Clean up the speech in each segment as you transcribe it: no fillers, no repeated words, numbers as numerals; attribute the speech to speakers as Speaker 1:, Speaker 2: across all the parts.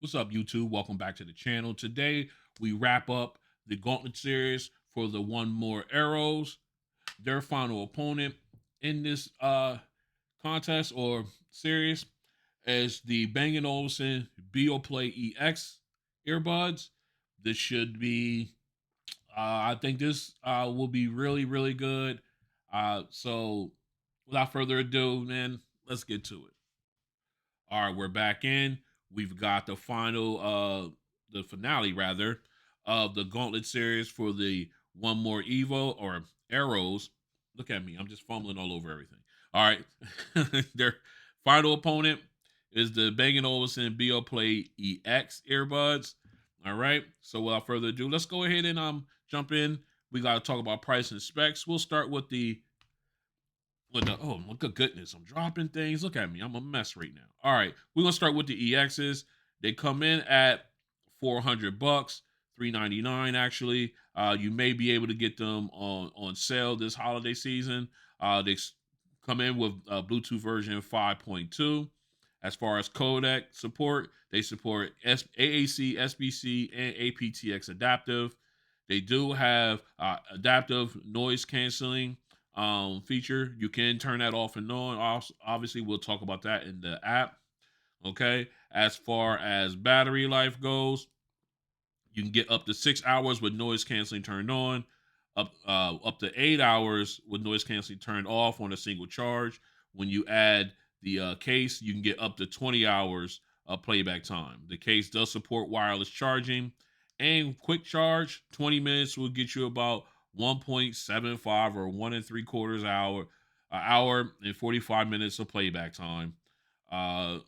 Speaker 1: What's up, YouTube? Welcome back to the channel. Today, we wrap up the Gauntlet Series for the 1MORE Arrows. Their final opponent in this contest or series is the Bang Olufsen Beoplay EX earbuds. This should be, I think this will be really, really good. So, without further ado, man, let's get to it. All right, we're back in. We've got the finale rather, of the Gauntlet series for the 1MORE Evo or Arrows. Look at me, I'm just fumbling all over everything. All right, their final opponent is the Bang Olufsen Beoplay EX earbuds. All right, so without further ado, let's go ahead and jump in. We got to talk about price and specs. We'll start with the oh my good goodness, I'm dropping things. Look at me, I'm a mess right now. All right, we're gonna start with the EXs. They come in at $400, $399 actually. You may be able to get them on sale this holiday season. They come in with Bluetooth version 5.2. As far as codec support, they support AAC, SBC, and aptX adaptive. They do have adaptive noise canceling feature. You can turn that off and on. Obviously, we'll talk about that in the app. Okay. As far as battery life goes, you can get up to 6 hours with noise canceling turned on, up to 8 hours with noise canceling turned off on a single charge. When you add the case, you can get up to 20 hours of playback time. The case does support wireless charging and quick charge. 20 minutes will get you about 1.75 or 1 3/4 hour and 45 minutes of playback time. Uh,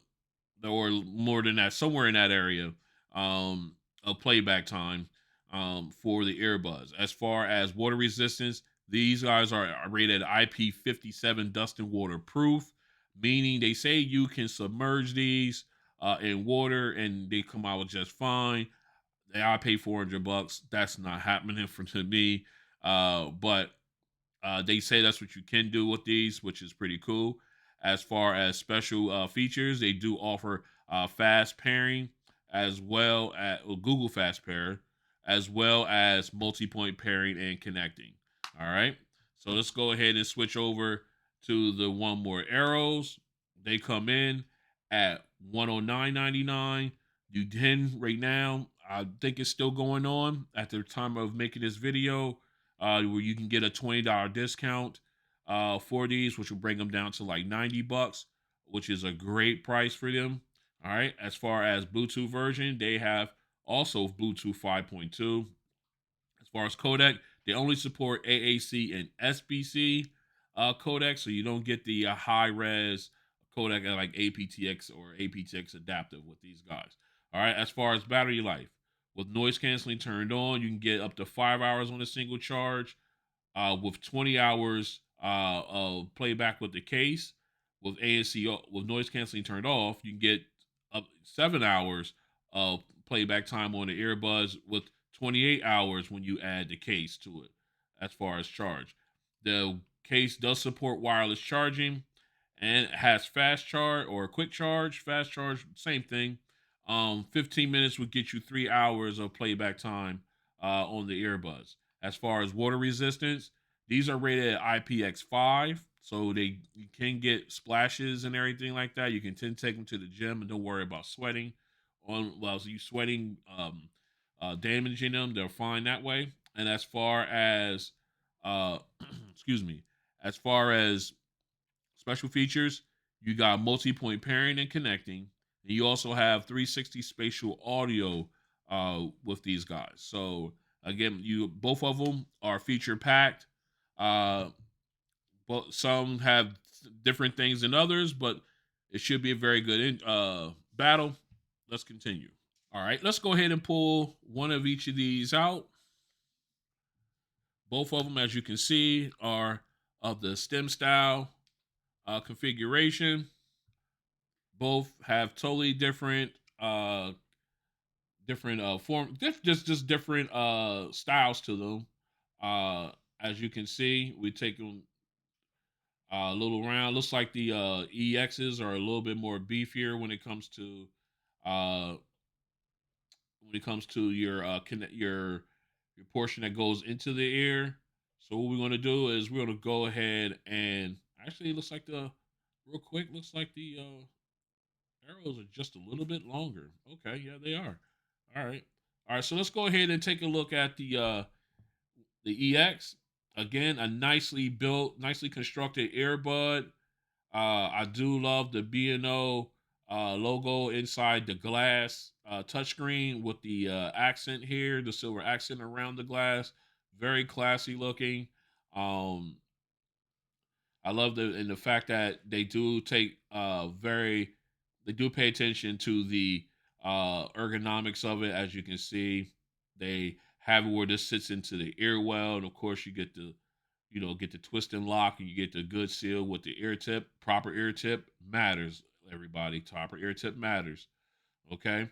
Speaker 1: or more than that, somewhere in that area of playback time for the earbuds. As far as water resistance, these guys are rated IP57 dust and water proof, meaning they say you can submerge these in water and they come out just fine. I pay $400. That's not happening for to me. But they say that's what you can do with these, which is pretty cool. As far as special features, they do offer fast pairing as well as Google Fast Pair, as well as multi-point pairing and connecting. All right. So let's go ahead and switch over to the 1MORE Arrows. They come in at 109.99. You can right now. I think it's still going on at the time of making this video, where you can get a $20 discount for these, which will bring them down to like $90, which is a great price for them. All right. As far as Bluetooth version, they have also Bluetooth 5.2. As far as codec, they only support AAC and SBC codec, so you don't get the high res codec like aptX or aptX adaptive with these guys. All right. As far as battery life, with noise canceling turned on, you can get up to 5 hours on a single charge. With 20 hours of playback with the case, with ANC with noise canceling turned off, you can get up 7 hours of playback time on the earbuds with 28 hours when you add the case to it. As far as charge, the case does support wireless charging and it has fast charge or quick charge. Fast charge, same thing. 15 minutes would get you 3 hours of playback time on the earbuds. As far as water resistance, these are rated at IPX5, so you can get splashes and everything like that. You can take them to the gym and don't worry about sweating. So you sweating, damaging them, they're fine that way. And as far as, excuse me, as far as special features, you got multi-point pairing and connecting. And you also have 360 spatial audio with these guys. So again, you both of them are feature packed. Uh, but some have different things than others, but it should be a very good battle. Let's continue. All right, let's go ahead and pull one of each of these out. Both of them, as you can see, are of the stem style configuration. Both have totally just different styles to them. As you can see, we take them a little round. Looks like the EXs are a little bit more beefier when it comes to uh when it comes to your your portion that goes into the ear. So what we're gonna do is we're gonna go ahead and actually it looks like the real quick looks like the arrows are just a little bit longer. Okay, yeah, they are. All right. All right, so let's go ahead and take a look at the EX. Again, a nicely built, nicely constructed earbud. I do love the B&O logo inside the glass touchscreen with the accent here, the silver accent around the glass. Very classy looking. Um, I love the fact that they do take they do pay attention to the ergonomics of it. As you can see, they have it where this sits into the ear well, and of course you get the get the twist and lock, and you get the good seal with the ear tip. Proper ear tip matters, everybody. Proper ear tip matters. Okay,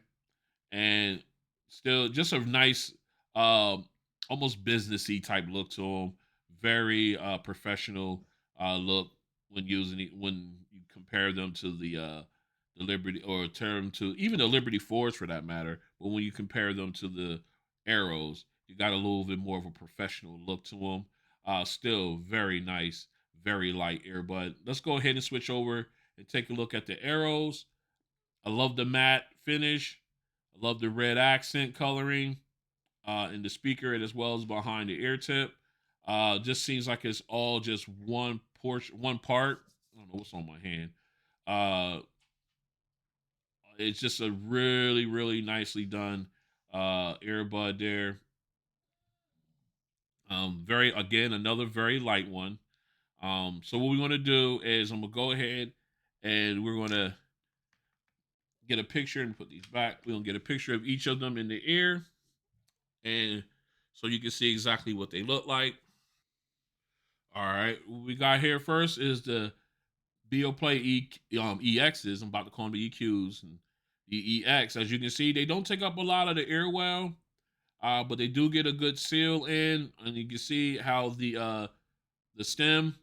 Speaker 1: and still just a nice, um, almost businessy type look to them. Very professional look when using it. When you compare them to the Liberty or term to even the Liberty Fours for that matter, but when you compare them to the Arrows, you got a little bit more of a professional look to them. Still very nice, very light earbud. Let's go ahead and switch over and take a look at the Arrows. I love the matte finish. I love the red accent coloring in the speaker and as well as behind the ear tip. Just seems like it's all just one portion, one part. I don't know what's on my hand. Uh, it's just a really, really nicely done earbud there. Very again another very light one. So what we're gonna do is I'm gonna go ahead and we're gonna get a picture and put these back. We're gonna get a picture of each of them in the ear, and so you can see exactly what they look like. All right, what we got here first is the Beoplay EXs. I'm about to call them the EQs and the EX. As you can see, they don't take up a lot of the ear well, but they do get a good seal in, and you can see how the stem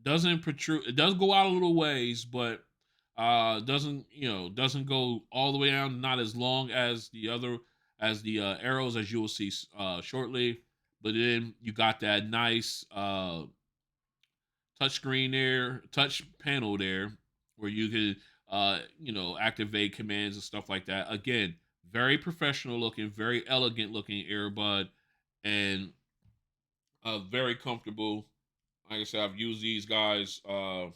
Speaker 1: doesn't protrude. It does go out a little ways, but doesn't doesn't go all the way down. Not as long as the arrows, as you will see shortly. But then you got that nice touch screen there, touch panel there, where you can activate commands and stuff like that. Again, very professional looking, very elegant looking earbud, and very comfortable. Like I said, I've used these guys all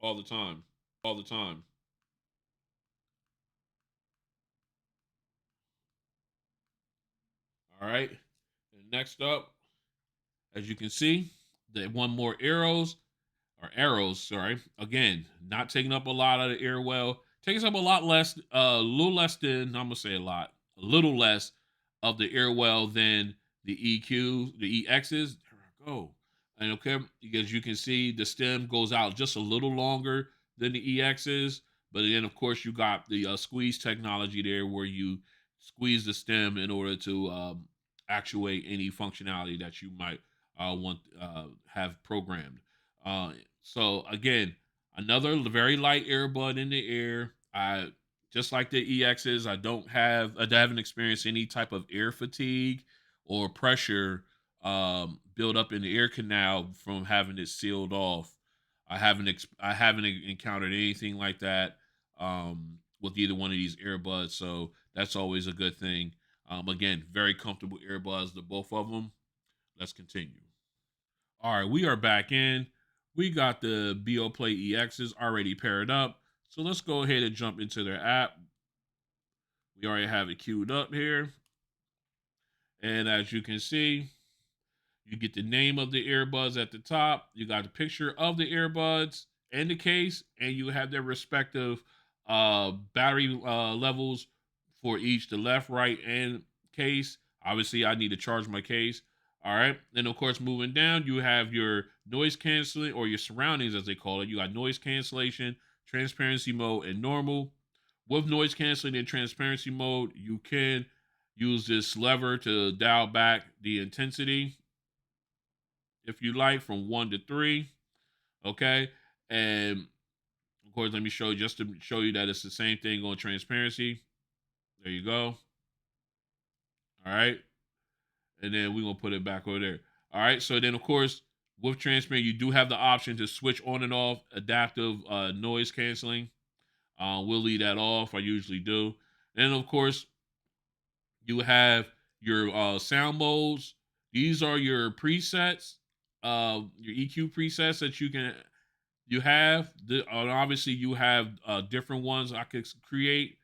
Speaker 1: the time, all the time. All right. And next up, as you can see, the one more arrows. Sorry, again, not taking up a lot of the ear well. Takes up a lot less, a little less than I'm gonna say a little less of the ear well than the EQ, the EXs. There I go. And okay, because you can see the stem goes out just a little longer than the EXs, but then of course you got the squeeze technology there, where you squeeze the stem in order to actuate any functionality that you might want have programmed. So again, another very light earbud in the ear. I just like the EXs. I haven't experienced any type of ear fatigue or pressure build up in the ear canal from having it sealed off. I haven't encountered anything like that with either one of these earbuds. So that's always a good thing. Again, very comfortable earbuds, the both of them. Let's continue. All right, we are back in. We got the Beoplay EXs already paired up. So let's go ahead and jump into their app. We already have it queued up here. And as you can see, you get the name of the earbuds at the top. You got the picture of the earbuds and the case, and you have their respective battery levels for each the left, right, and case. Obviously, I need to charge my case. All right. And of course, moving down, you have your noise canceling or your surroundings, as they call it. You got noise cancellation, transparency mode, and normal. With noise canceling and transparency mode, you can use this lever to dial back the intensity if you like from 1 to 3. Okay. And of course, let me show you just to show you that it's the same thing on transparency. There you go. All right. And then we're going to put it back over there. All right. So then, of course, with transparent, you do have the option to switch on and off adaptive noise canceling. We'll leave that off. I usually do. And of course, you have your sound modes. These are your presets, your EQ presets that you have. Obviously, you have different ones I could create.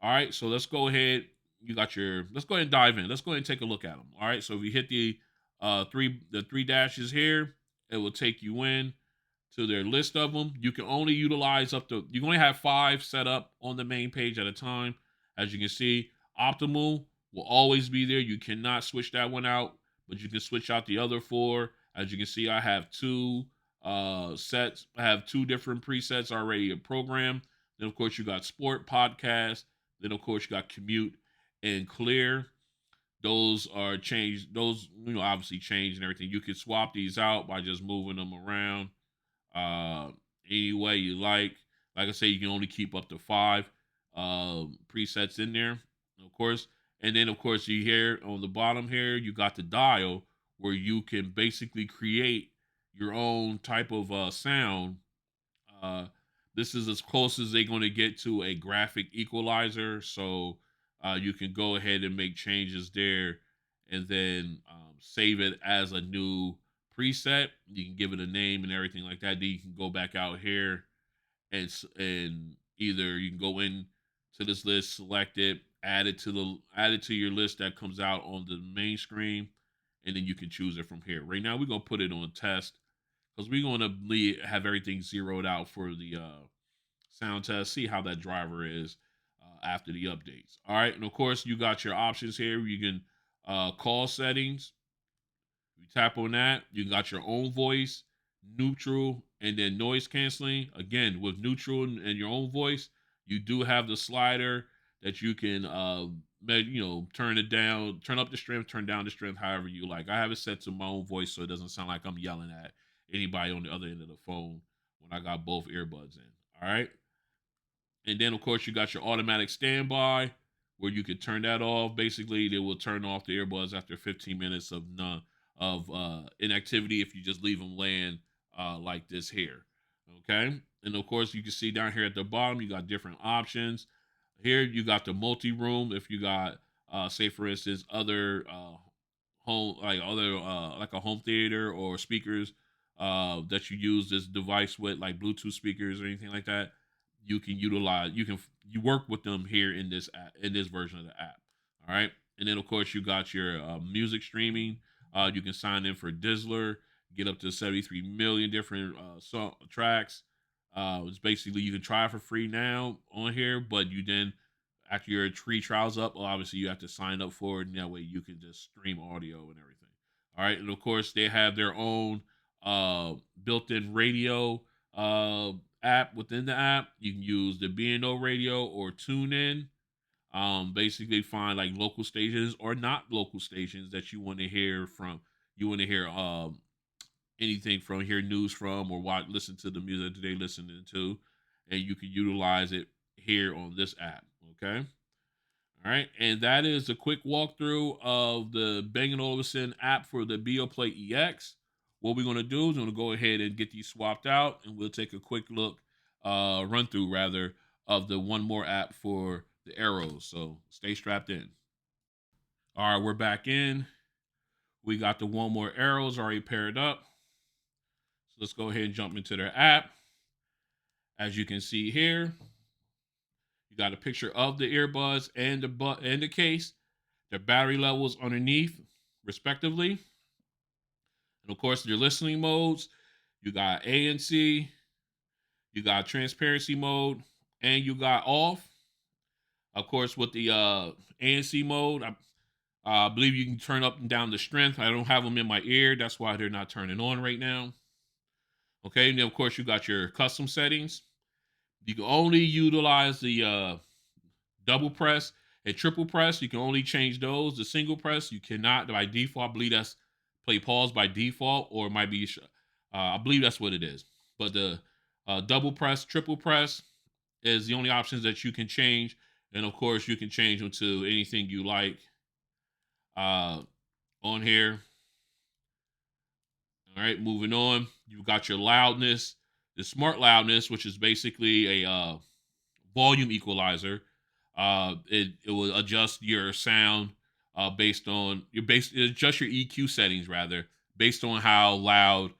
Speaker 1: All right, so let's go ahead. Let's go ahead and dive in. Let's go ahead and take a look at them. All right, so if you hit the three dashes here, it will take you in to their list of them. You can only utilize you can only have 5 set up on the main page at a time. As you can see, optimal will always be there. You cannot switch that one out, but you can switch out the other 4. As you can see, I have 2 sets. I have 2 different presets already programmed. Then of course you got sport, podcast. Then of course you got commute and clear. Those are changed. Those obviously changed and everything. You can swap these out by just moving them around uh, any way you like. Like I say, you can only keep up to 5 presets in there, of course. And then, of course, you hear on the bottom here, you got the dial where you can basically create your own type of sound. Uh, this is as close as they're going to get to a graphic equalizer. So you can go ahead and make changes there and then save it as a new preset. You can give it a name and everything like that. Then you can go back out here and either you can go in to this list, select it, add it to your list that comes out on the main screen, and then you can choose it from here. Right now, we're gonna put it on test because we're gonna have everything zeroed out for the sound test. See how that driver is after the updates. All right, and of course, you got your options here. You can call settings. You tap on that, you got your own voice, neutral, and then noise canceling. Again, with neutral and your own voice, you do have the slider that you can, turn it down, turn up the strength, turn down the strength, however you like. I have it set to my own voice so it doesn't sound like I'm yelling at anybody on the other end of the phone when I got both earbuds in. All right. And then, of course, you got your automatic standby where you could turn that off. Basically, they will turn off the earbuds after 15 minutes of inactivity if you just leave them laying like this here. Okay. And of course, you can see down here at the bottom, you got different options. Here, you got the multi room. If you got, say, for instance, other like a home theater or speakers that you use this device with, like Bluetooth speakers or anything like that, you can utilize. You work with them here in this app, in this version of the app. All right, and then of course you got your music streaming. You can sign in for Dizzler, get up to 73 million different tracks. It's basically you can try it for free now on here, but you then after your free trials up, well, obviously you have to sign up for it, and that way you can just stream audio and everything. All right, and of course they have their own built-in radio app within the app. You can use the B&O radio or tune in. Basically find like local stations or not local stations that you want to hear from. You want to hear anything from, hear news from, or watch, listen to the music that they listening to, and you can utilize it here on this app. Okay. All right, and that is a quick walkthrough of the Bang Olufsen app for the Beoplay EX. What we're going to do is we're going to go ahead and get these swapped out, and we'll take a quick look, run through rather, of the 1MORE app for the Aeros. So stay strapped in. All right, we're back in. We got the 1MORE Aeros already paired up. So let's go ahead and jump into their app. As you can see here, you got a picture of the earbuds and the case, their battery levels underneath, respectively. And of course, your listening modes, you got ANC, you got transparency mode, and you got off. Of course, with the ANC mode, I believe you can turn up and down the strength. I don't have them in my ear. That's why they're not turning on right now. Okay, and then of course you got your custom settings. You can only utilize the double press and triple press. You can only change those. The single press, you cannot by default. I believe that's play pause by default, or it might be, I believe that's what it is. But the double press, triple press is the only options that you can change. And of course, you can change them to anything you like. uh, on here. All right, moving on. You've got your loudness, the smart loudness, which is basically a volume equalizer. It will adjust your sound based on your base adjust your EQ settings rather based on how loud,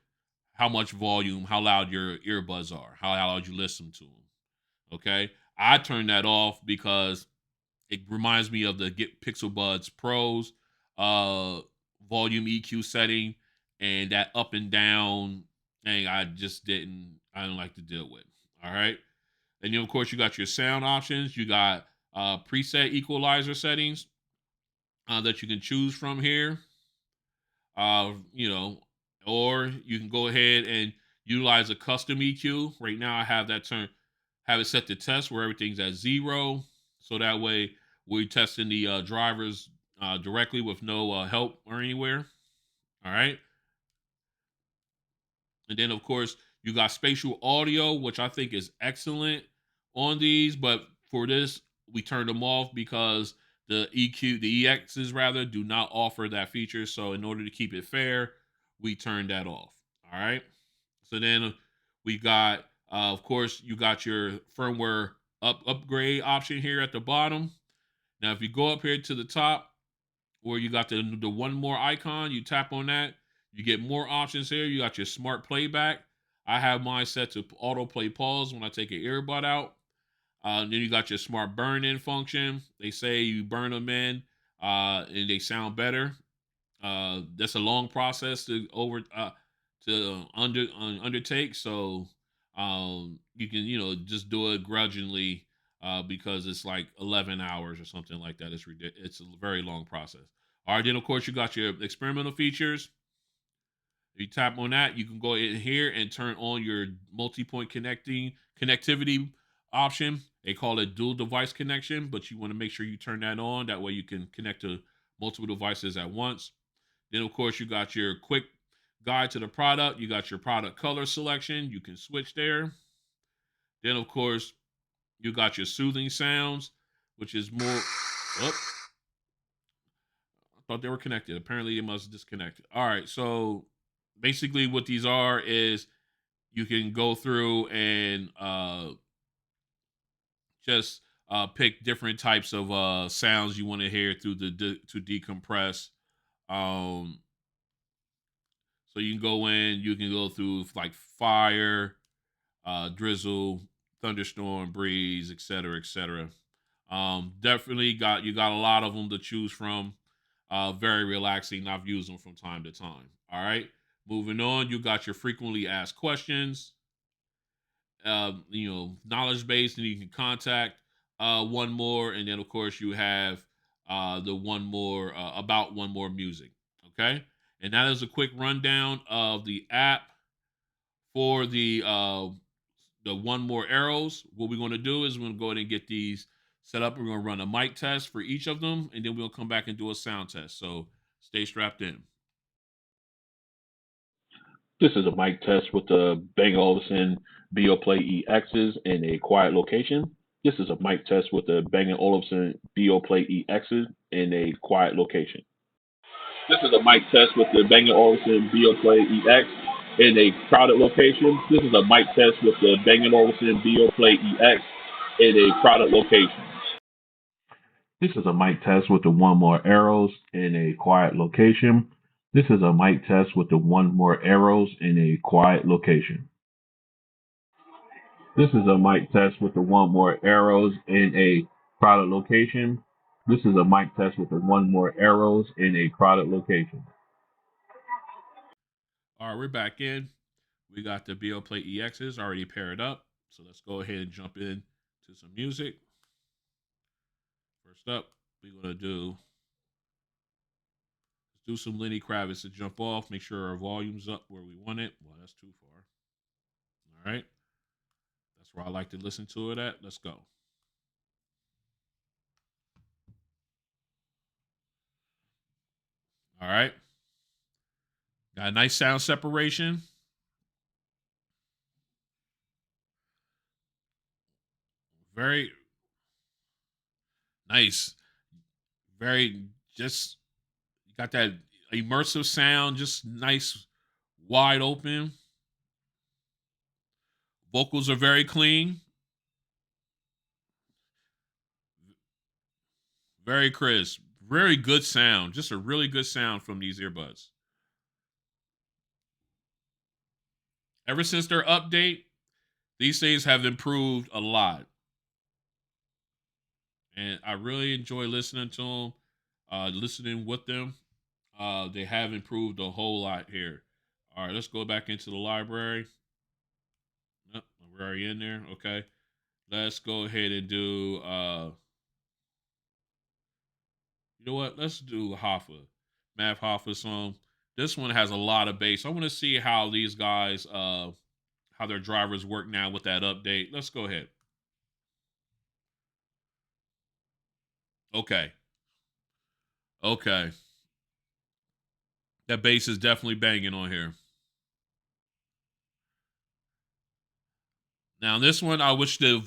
Speaker 1: how much volume, how loud your earbuds are, how loud you listen to them. Okay, I turn that off because it reminds me of the Get Pixel Buds Pros uh, volume EQ setting, and that up and down thing I don't like to deal with. All right. And then of course you got your sound options. You got preset equalizer settings that you can choose from here. You know, or you can go ahead and utilize a custom EQ. Right now I have that have it set to test where everything's at 0. So that way we're testing the drivers directly with no help or anywhere. All right. And then, of course, you got spatial audio, which I think is excellent on these. But for this, we turned them off because the EXs rather, do not offer that feature. So, in order to keep it fair, we turned that off. All right. So then we got, of course, you got your firmware upgrade option here at the bottom. Now, if you go up here to the top, where you got the one more icon, you tap on that, you get more options here. You got your smart playback. I have mine set to auto play pause when I take an earbud out. Then you got your smart burn in function. They say you burn them in and they sound better. That's a long process to undertake. So you can just do it grudgingly because it's like 11 hours or something like that. It's ridiculous. It's a very long process. All right, then of course you got your experimental features. If you tap on that, you can go in here and turn on your multi-point connectivity option. They call it dual device connection, but you want to make sure you turn that on. That way you can connect to multiple devices at once. Then, of course, you got your quick guide to the product. You got your product color selection. You can switch there. Then, of course, you got your soothing sounds, which is more. Oh, I thought they were connected. Apparently, they must disconnect. All right. So, basically, what these are is you can go through and just pick different types of sounds you want to hear through to decompress. Um, so you can go in, you can go through like fire, drizzle, thunderstorm, breeze, etc., etc. Definitely got a lot of them to choose from. Very relaxing. I've used them from time to time. All right. Moving on, you got your frequently asked questions. Knowledge base, and you can contact one more, and then of course you have the one more about one more music. Okay, and that is a quick rundown of the app for the one more arrows. What we're going to do is we're going to go ahead and get these set up. We're going to run a mic test for each of them, and then we'll come back and do a sound test. So stay strapped in.
Speaker 2: This is a mic test with the Bang Olufsen Beoplay EXs in a quiet location. This is a mic test with the Bang Olufsen Beoplay EXs in a quiet location. This is a mic test with the Bang Olufsen Beoplay EX in a crowded location. This is a mic test with the Bang Olufsen Beoplay EX in a crowded location. This is a mic test with the 1MORE Aeros in a quiet location. This is a mic test with the 1MORE Aeros in a quiet location. This is a mic test with the 1MORE Aeros in a crowded location. This is a mic test with the 1MORE Aeros in a crowded location.
Speaker 1: All right, we're back in. We got the Beoplay EXs already paired up. So let's go ahead and jump in to some music. First up, we're gonna do some Lenny Kravitz to jump off. Make sure our volume's up where we want it. Well, that's too far. All right, that's where I like to listen to it at. Let's go. All right, got a nice sound separation. Very nice. Very just Got that immersive sound, just nice, wide open. Vocals are very clean, very crisp, very good sound. Just a really good sound from these earbuds. Ever since their update, these things have improved a lot, and I really enjoy listening to them, listening with them. They have improved a whole lot here. All right, let's go back into the library. Nope, we're already in there. Okay, let's go ahead and do. You know what? Let's do Hoffa, Math Hoffa song. This one has a lot of bass. I want to see how these guys, how their drivers work now with that update. Let's go ahead. Okay, okay. That bass is definitely banging on here. Now this one, I wish the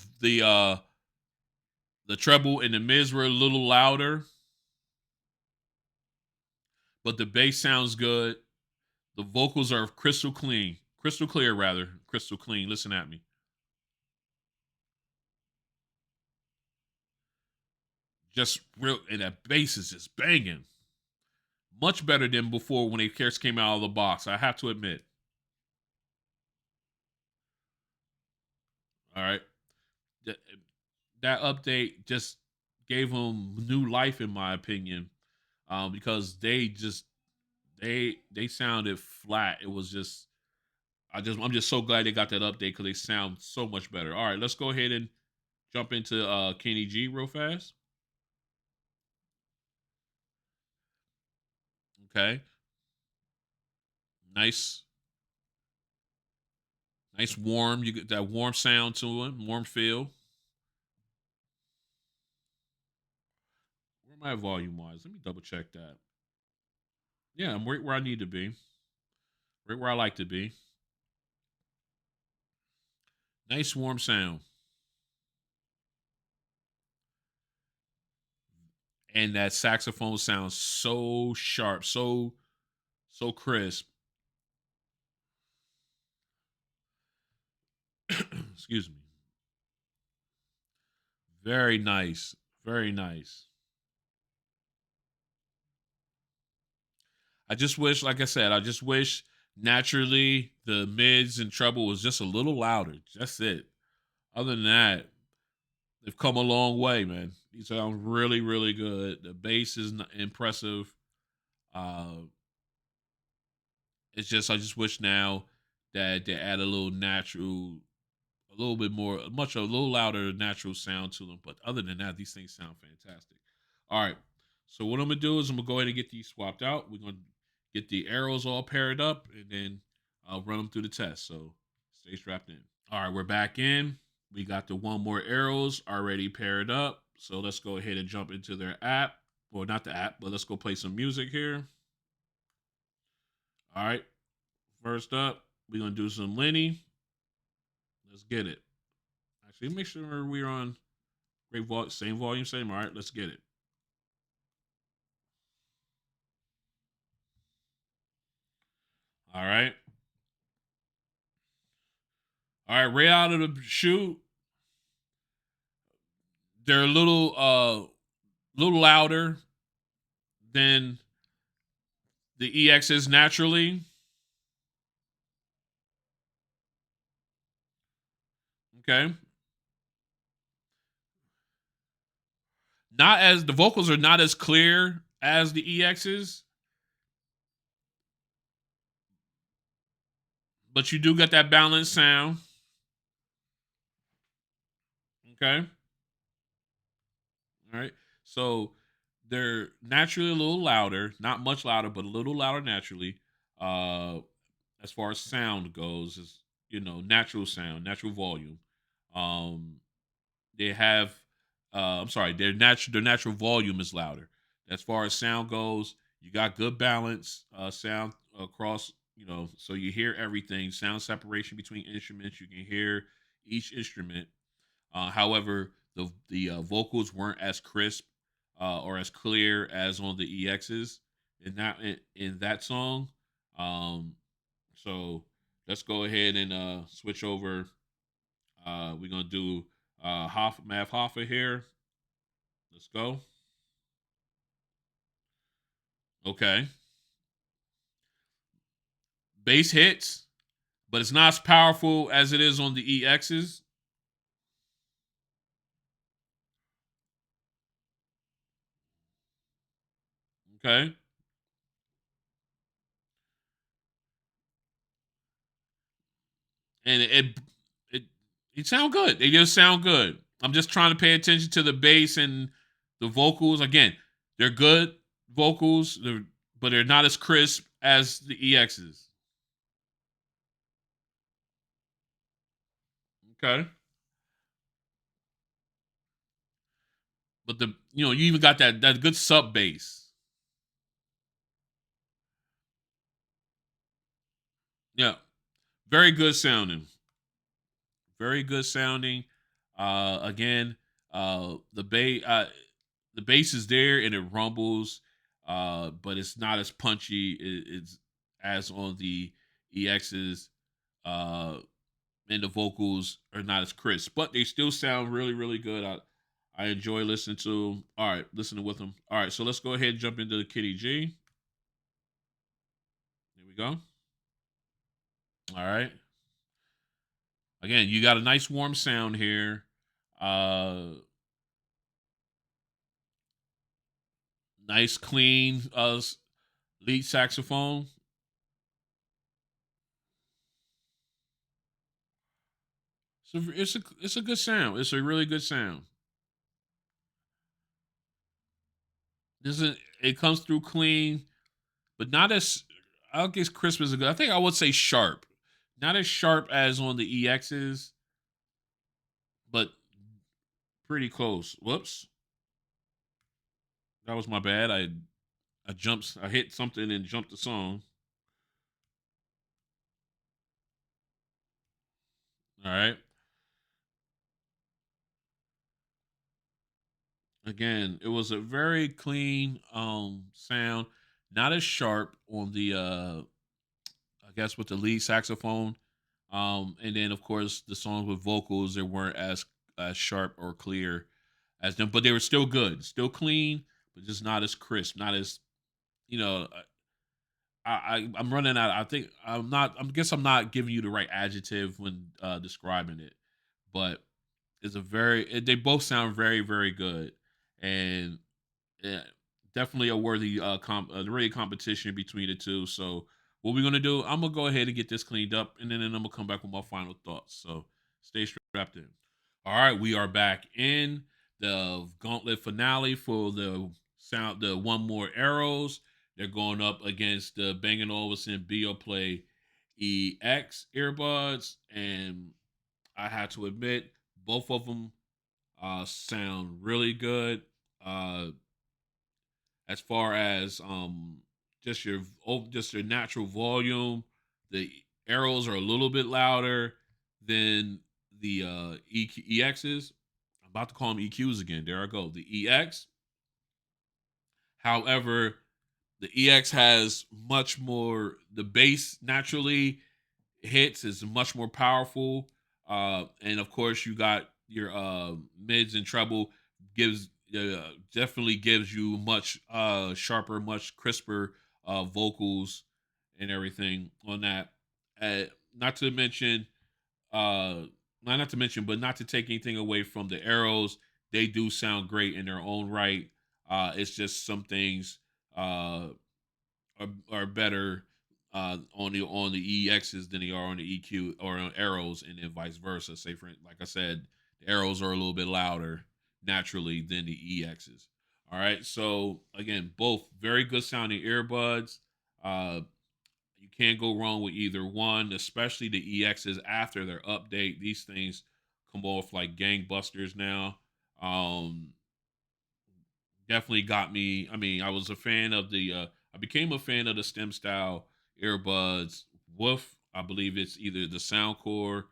Speaker 1: treble and the mids were a little louder, but the bass sounds good. The vocals are crystal clean, crystal clear rather, crystal clean. Listen at me. Just real, and that bass is just banging. Much better than before when they first came out of the box. I have to admit. All right, that, that update just gave them new life, in my opinion, because they sounded flat. It was just I'm just so glad they got that update because they sound so much better. All right, let's go ahead and jump into Kenny G real fast. Okay, nice, nice warm. You get that warm sound to it, warm feel. Where am I volume wise? Let me double check that. Yeah, I'm right where I need to be, right where I like to be. Nice warm sound, and that saxophone sounds so sharp, so crisp. Excuse me. Very nice, very nice. I just wish, like I said, I just wish naturally the mids and treble was just a little louder. That's it. Other than that, they've come a long way, man. These sound really, really good. The bass is impressive. Uh, it's just I just wish now that they add a little natural, a little bit more, a little louder natural sound to them. But other than that, these things sound fantastic. All right. So what I'm gonna do is I'm gonna go ahead and get these swapped out. We're gonna get the arrows all paired up, and then I'll run them through the test. So stay strapped in. All right, we're back in. We got the 1MORE Aeros already paired up. So let's go ahead and jump into their app. Well, not the app, but let's go play some music here. All right. First up, we're gonna do some Lenny. Let's get it. Actually, make sure we're on same volume, same. All right, let's get it. All right. All right, right out of the shoot, they're a little louder than the EXs naturally. Okay. Not as the vocals are not as clear as the EXs, but you do get that balanced sound. Okay. All right. So they're naturally a little louder, not much louder, but a little louder naturally. Uh as far as sound goes, is natural sound, natural volume. Um they have I'm sorry, their natural volume is louder. As far as sound goes, you got good balance, sound across, so you hear everything, sound separation between instruments, you can hear each instrument. However, the vocals weren't as crisp or as clear as on the EXs. in that song. Um, so let's go ahead and switch over. We're gonna do Math Hoffa here. Let's go. Okay, bass hits, but it's not as powerful as it is on the EXs. Okay, and it it sound good. They just sound good. I'm just trying to pay attention to the bass and the vocals. Again, they're good vocals, but they're not as crisp as the EXs. Okay, but you even got that good sub bass. Yeah, very good sounding. Very good sounding. Again, the bass is there and it rumbles, but it's not as punchy. It's as on the EXs, and the vocals are not as crisp, but they still sound really, really good. I enjoy listening to them. All right, listening with them. All right, so let's go ahead and jump into the Kitty G. Here we go. All right. Again, you got a nice warm sound here. Uh, Nice clean lead saxophone. So it's a good sound. It's a really good sound. It comes through clean, but not as I guess crisp is a good. I think I would say sharp. Not as sharp as on the EXs, but pretty close. Whoops. That was my bad. I hit something and jumped the song. All right. Again, it was a very clean sound, not as sharp on the I guess with the lead saxophone. And then of course the songs with vocals they weren't as sharp or clear as them, but they were still good, still clean, but just not as crisp, not as you know. I'm running out. I think I'm not. I guess I'm not giving you the right adjective when describing it, but they both sound very very good, and yeah, definitely a worthy really competition between the two. So what we're gonna do, I'm gonna go ahead and get this cleaned up, and then I'm gonna come back with my final thoughts. So stay strapped in. All right, we are back in the Gauntlet finale for the One More Arrows. They're going up against the Bang Olufsen Beoplay EX earbuds, and I had to admit both of them sound really good. Uh, as far as just your natural volume. The arrows are a little bit louder than the EXs. I'm about to call them EQs again. There I go. The EX. However, the EX has much more. The bass naturally hits is much more powerful. And of course, you got your mids and treble definitely gives you much sharper, much crisper vocals and everything on that. Uh, not to mention, uh, not to mention, but not to take anything away from the arrows, they do sound great in their own right. It's just some things uh, are better on the EXs than they are on the EQ or on arrows, and then vice versa. Say for like I said, the arrows are a little bit louder naturally than the EXs. All right, so again, both very good sounding earbuds. Uh, you can't go wrong with either one, especially the EXs after their update. These things come off like gangbusters now. Um, Definitely got me. I mean, I was a fan of I became a fan of the stem style earbuds. Woof, I believe it's either the Soundcore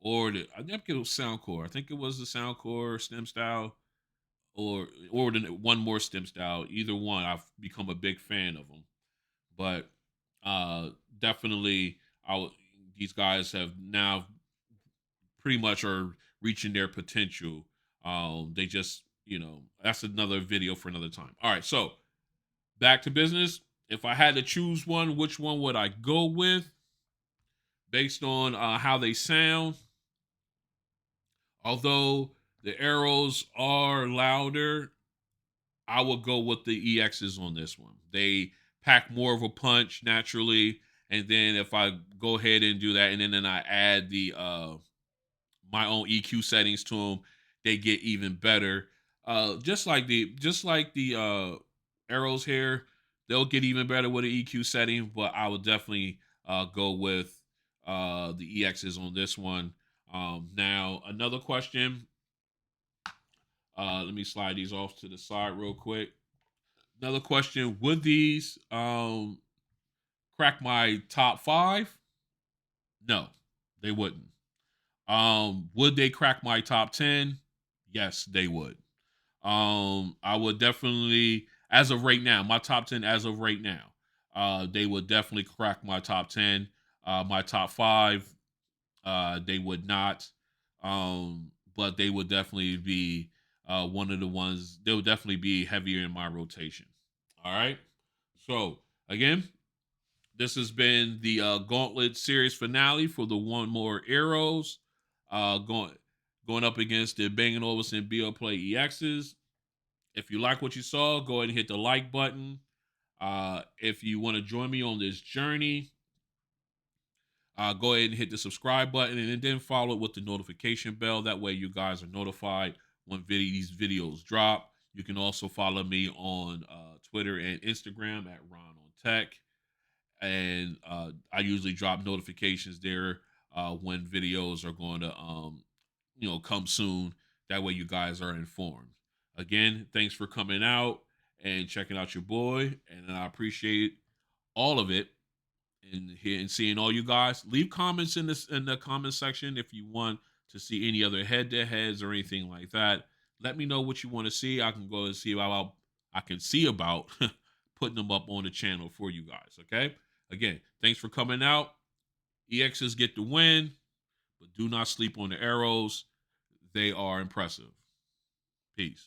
Speaker 1: or I think it was Soundcore. I think it was the Soundcore stem style or the one more stem style. Either one, I've become a big fan of them. But definitely, these guys have now pretty much are reaching their potential. They just, that's another video for another time. All right, so back to business. If I had to choose one, which one would I go with based on how they sound? Although the arrows are louder, I would go with the EXs on this one. They pack more of a punch naturally, and then if I go ahead and do that, and then I add the my own EQ settings to them, they get even better. Just like the arrows here, they'll get even better with an EQ setting. But I would definitely go with the EXs on this one. Now another question. Let me slide these off to the side real quick. Another question: would these crack my top five? No, they wouldn't. Would they crack my top 10? Yes, they would. I would definitely, as of right now, my top 10 as of right now, they would definitely crack my top 10. My top five, they would not. But they would definitely be one of the ones, they would definitely be heavier in my rotation. All right. So, again, this has been the Gauntlet Series finale for the 1MORE Aeros. Going up against the Bang Olufsen Beoplay EXs. If you like what you saw, go ahead and hit the like button. If you want to join me on this journey, go ahead and hit the subscribe button and then follow it with the notification bell. That way, you guys are notified when these videos drop. You can also follow me on Twitter and Instagram at Ron on Tech, and I usually drop notifications there when videos are going to come soon. That way, you guys are informed. Again, thanks for coming out and checking out your boy, and I appreciate all of it. And here and seeing all you guys, leave comments in the comment section if you want to see any other head to heads or anything like that. Let me know what you want to see. I can go and see about I can see about putting them up on the channel for you guys. Okay. Again, thanks for coming out. EXs get the win, but do not sleep on the arrows. They are impressive. Peace.